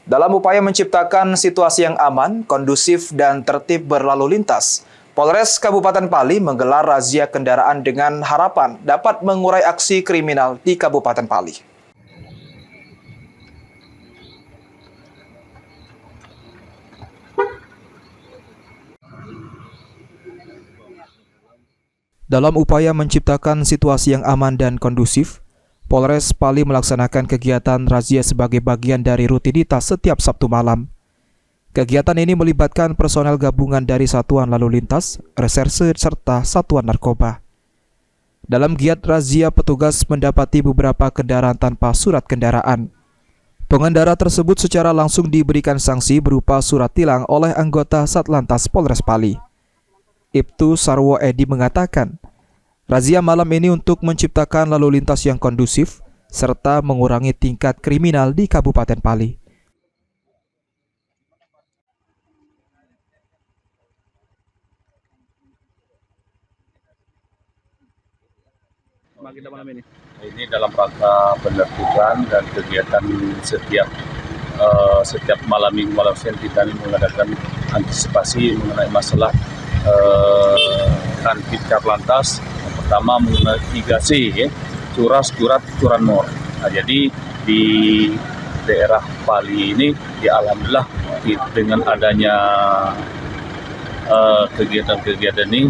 Dalam upaya menciptakan situasi yang aman, kondusif, dan tertib berlalu lintas, Polres Kabupaten Pali menggelar razia kendaraan dengan harapan dapat mengurai aksi kriminal di Kabupaten Pali. Dalam upaya menciptakan situasi yang aman dan kondusif, Polres Pali melaksanakan kegiatan razia sebagai bagian dari rutinitas setiap Sabtu malam. Kegiatan ini melibatkan personel gabungan dari Satuan Lalu Lintas, Reserse, serta Satuan Narkoba. Dalam giat razia, petugas mendapati beberapa kendaraan tanpa surat kendaraan. Pengendara tersebut secara langsung diberikan sanksi berupa surat tilang oleh anggota Satlantas Polres Pali. Ibtu Sarwo Edi mengatakan, razia malam ini untuk menciptakan lalu lintas yang kondusif serta mengurangi tingkat kriminal di Kabupaten Pali. Kita malam ini. Ini dalam rangka penertiban dan kegiatan setiap malam minggu malam Senin kita mengadakan antisipasi mengenai masalah kantin Satlantas. Yang pertama mengenai 3C, curas, curat, curanmor. Nah, jadi di daerah Pali ini, ya alhamdulillah dengan adanya kegiatan-kegiatan ini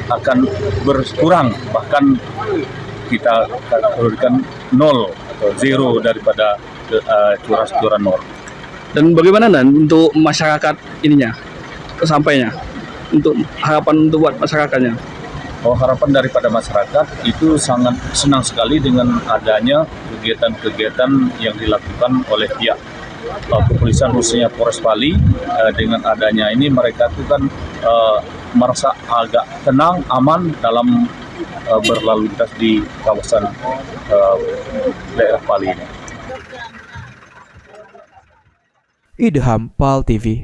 akan berkurang, bahkan kita berikan 0 atau 0 daripada curas curanmor. Dan bagaimana untuk masyarakat ininya, kesampainya, untuk harapan untuk buat masyarakatnya? Harapan daripada masyarakat itu sangat senang sekali dengan adanya kegiatan-kegiatan yang dilakukan oleh pihak kepolisian khususnya Polres Pali. Dengan adanya ini mereka itu kan merasa agak tenang, aman dalam berlalu lintas di kawasan daerah Pali ini. Idham, Pal TV.